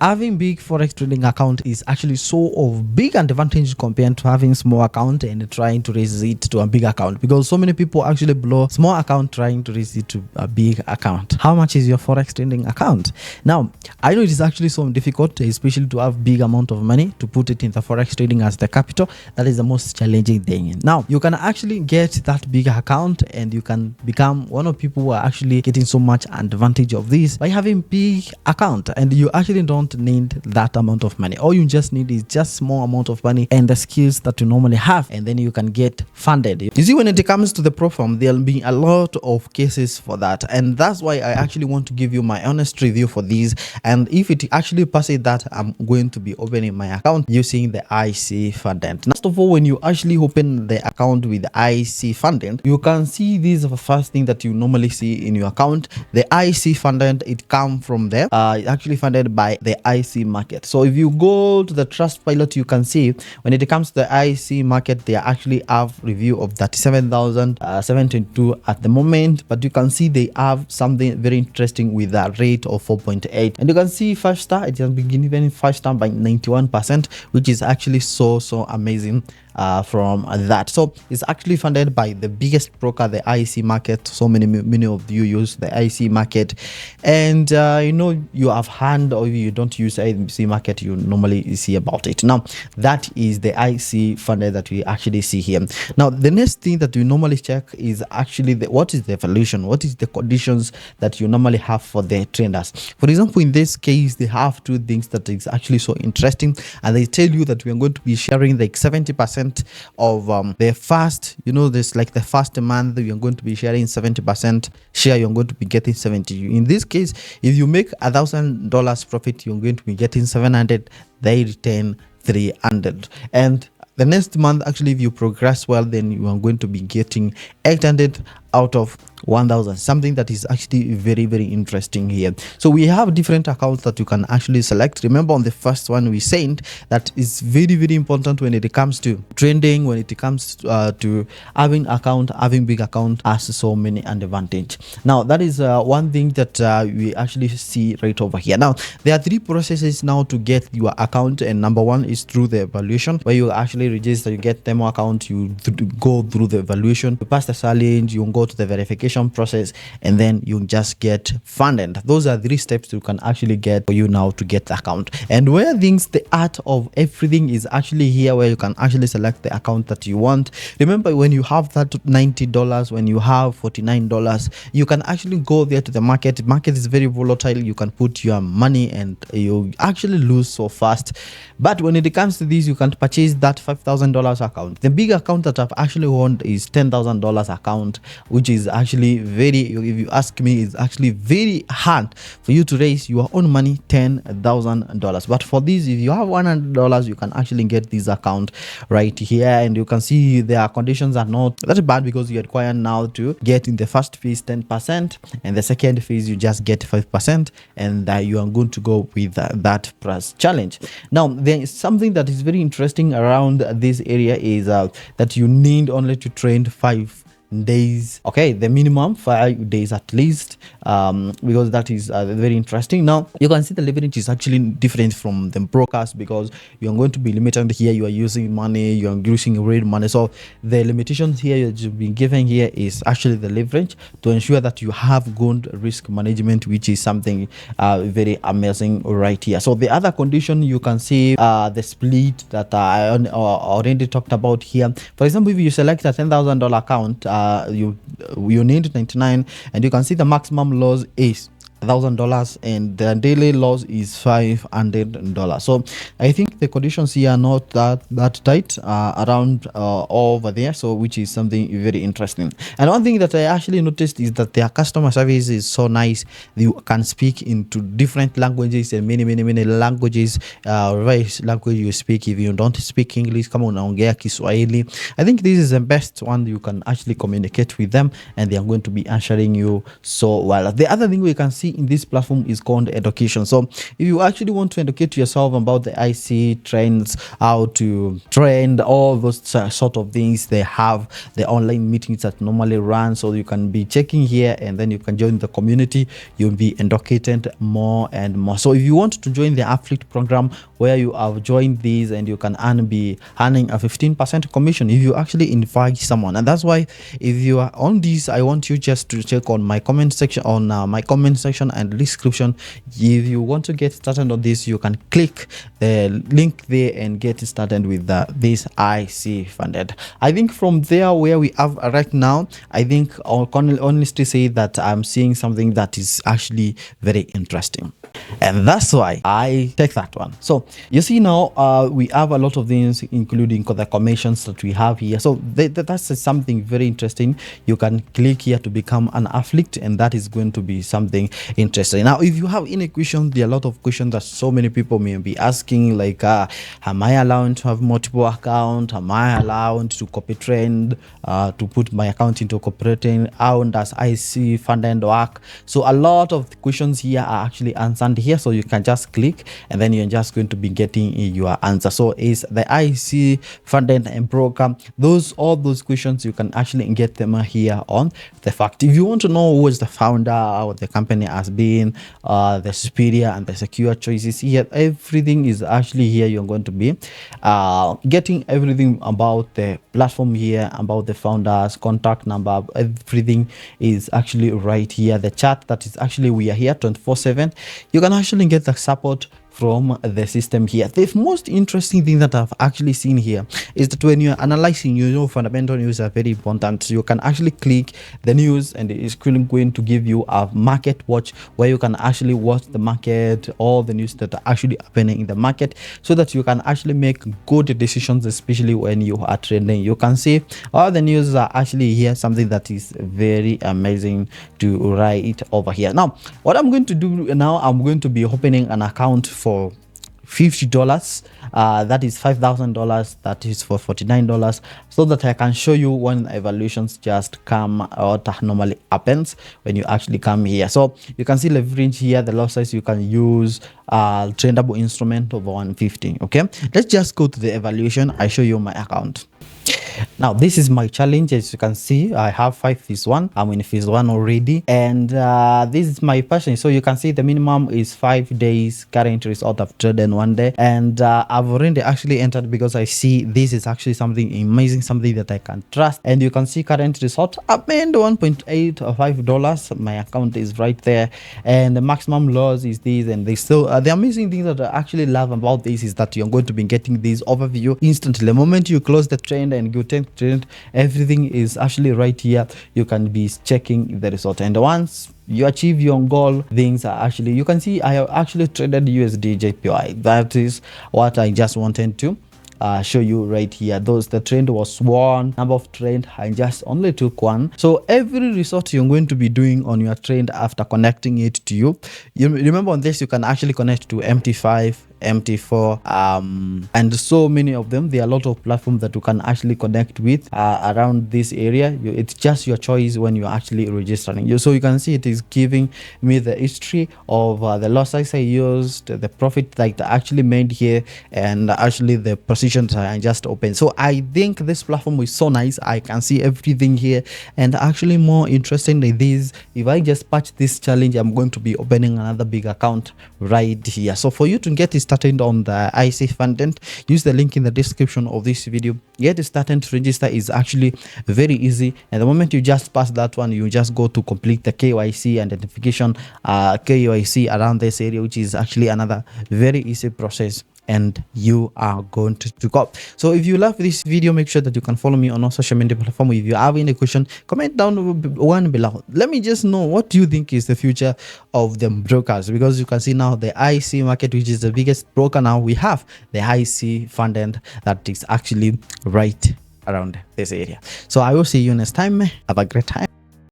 having big forex trading account is actually so of big advantage compared to having small account and trying to raise it to a big account, because so many people actually blow small account trying to raise it to a big account. How much is your forex trading account? Now, I know it is actually so difficult, especially to have big amount of money to put it in the forex trading as the capital. That is the most challenging thing. Now, you can actually get that big account and you can become one of people who are actually getting so much advantage of this by having big account, and you actually don't need that amount of money. All you just need is just small amount of money and the skills that you normally have, and then you can get funded. You see, when it comes to the platform, there'll be a lot of cases for that, and that's why I actually want to give you my honest review for these. And if it actually passes that, I'm going to be opening my account using the IC funding. First of all, when you actually open the account with IC funding, you can see this is the first thing that you normally see in your account. The IC funding, it comes from there. It's actually funded by the IC market. So if you go to the trust pilot, you can see when it comes to the IC market, they actually have review of 37,722 at the moment, but you can see they have something very interesting with a rate of 4.8, and you can see 5-star, it has been given 5-star by 91%, which is actually so amazing from that. So it's actually funded by the biggest broker, the IC market. So many of you use the IC market, and you know, you have hand, or if you don't use IC market, you normally see about it. Now, that is the IC funded that we actually see here. Now, the next thing that we normally check is actually what is the evaluation, what is the conditions that you normally have for the traders. For example, in this case, they have two things that is actually so interesting, and they tell you that we are going to be sharing like 70% of the first, you know, this like the first month you're going to be sharing 70% share, you're going to be getting 70. In this case, if you make $1,000 profit, you're going to be getting 700, they retain 300, and the next month, actually, if you progress well, then you are going to be getting 800 out of 1,000, something that is actually very interesting here. So we have different accounts that you can actually select. Remember, on the first one we said that is very important when it comes to trending, when it comes to having big account has so many advantage. Now, that is one thing that we actually see right over here. Now, there are three processes now to get your account, and number one is through the evaluation, where you actually register, you get demo account, you go through the evaluation, you pass the challenge, you go to the verification process, and then you just get funded. Those are three steps you can actually get for you now to get the account. And where things, the art of everything is actually here, where you can actually select the account that you want. Remember, when you have that $90, when you have $49, you can actually go there to the market. The market is very volatile. You can put your money and you actually lose so fast. But when it comes to this, you can purchase that $5,000 account. The big account that I've actually won is $10,000 account, which is actually very, if you ask me, is actually very hard for you to raise your own money, $10,000. But for this, if you have $100, you can actually get this account right here, and you can see their conditions are not that bad, because you require now to get in the first phase 10%, and the second phase you just get 5%, and you are going to go with that price challenge. Now, there is something that is very interesting around this area is that you need only to trade 5 days. Okay, the minimum 5 days at least, because that is very interesting. Now, you can see the leverage is actually different from the brokers, because you're going to be limited here. You are using money, you are using real money. So the limitations here you've been given here is actually the leverage to ensure that you have good risk management, which is something very amazing right here. So the other condition, you can see the split that I already talked about here. For example, if you select a $10,000 account, you need 99, and you can see the maximum loss is $1,000 and the daily loss is $500. So I think the conditions here are not that tight around over there, so which is something very interesting. And one thing that I actually noticed is that their customer service is so nice. You can speak into different languages and many languages. Whatever language you speak, if you don't speak English, kama unaongea Kiswahili, I think this is the best one. You can actually communicate with them and they are going to be answering you so well. The other thing we can see activity in this platform is called education. So if you actually want to educate yourself about the IC trends, how to trend, all those sort of things, they have the online meetings that normally run, so you can be checking here and then you can join the community. You'll be educated more and more. So if you want to join the affiliate program where you have joined these, and you can be earning a 15% commission if you actually invite someone. And that's why if you are on this, I want you just to check on my comment section, and description. If you want to get started on this, you can click the link there and get started with this IC funded. I think from there where we have right now, I think I can honestly say that I'm seeing something that is actually very interesting, and that's why I take that one. So you see now we have a lot of things, including the commissions that we have here. So that's something very interesting. You can click here to become an affiliate, and that is going to be something interesting. Now if you have any questions, there are a lot of questions that so many people may be asking, like am I allowed to have multiple accounts? Am I allowed to copy trend, to put my account into copy trend? How does IC funded work? So a lot of questions here are actually answered here, so you can just click and then you're just going to be getting your answer. So is the IC funded and broker, all those questions you can actually get them here on the fact. If you want to know who is the founder, how the company has been, the superior and the secure choices here, everything is actually here. You're going to be getting everything about the platform here, about the founders, contact number, everything is actually right here. The chat that is actually, we are here 24/7. You can actually get the support from the system here. The most interesting thing that I've actually seen here is that when you're analyzing, fundamental news are very important. So you can actually click the news and it's going to give you a market watch, where you can actually watch the market, all the news that are actually happening in the market, so that you can actually make good decisions, especially when you are trading. You can see all the news are actually here, something that is very amazing to write over here. Now what I'm going to do now, I'm going to be opening an account for $50. That is $5,000. That is for $49, so that I can show you when evaluations just come out. Normally happens when you actually come here. So you can see leverage here, the lot size you can use, tradable instrument of 150. Okay, let's just go to the evaluation. I show you my account. Now this is my challenge. As you can see, I have 5 phase 1. I'm in phase 1 already, and this is my passion. So you can see the minimum is 5 days. Current result of trade in 1 day, and I've already actually entered because I see this is actually something amazing, something that I can trust. And you can see current result, I made $1.85. My account is right there, and the maximum loss is this and this. So the amazing thing that I actually love about this is that you're going to be getting this overview instantly. The moment you close the trend and you take trend, everything is actually right here. You can be checking the result, and once you achieve your goal, things are actually, you can see I have actually traded USD JPY. That is what I just wanted to show you right here. The trend was one, number of trend, I just only took one. So every result you're going to be doing on your trend after connecting it to you remember on this, you can actually connect to MT5, MT4, and so many of them. There are a lot of platforms that you can actually connect with around this area. It's just your choice when you're actually registering. So you can see it is giving me the history of the loss size I used, the profit that I actually made here, and actually the positions I just opened. So I think this platform is so nice. I can see everything here, and actually more interesting than this, if I just patch this challenge, I'm going to be opening another big account right here. So for you to get started on the IC funded, use the link in the description of this video. Get started to register is actually very easy, and the moment you just pass that one, you just go to complete the KYC identification, KYC around this area, which is actually another very easy process, and you are going to go. So if you love this video, make sure that you can follow me on all social media platforms. If you have any question, comment down one below. Let me just know, what do you think is the future of the brokers? Because you can see now the IC market, which is the biggest broker now, we have the IC funded that is actually right around this area. So I will see you next time. Have a great time.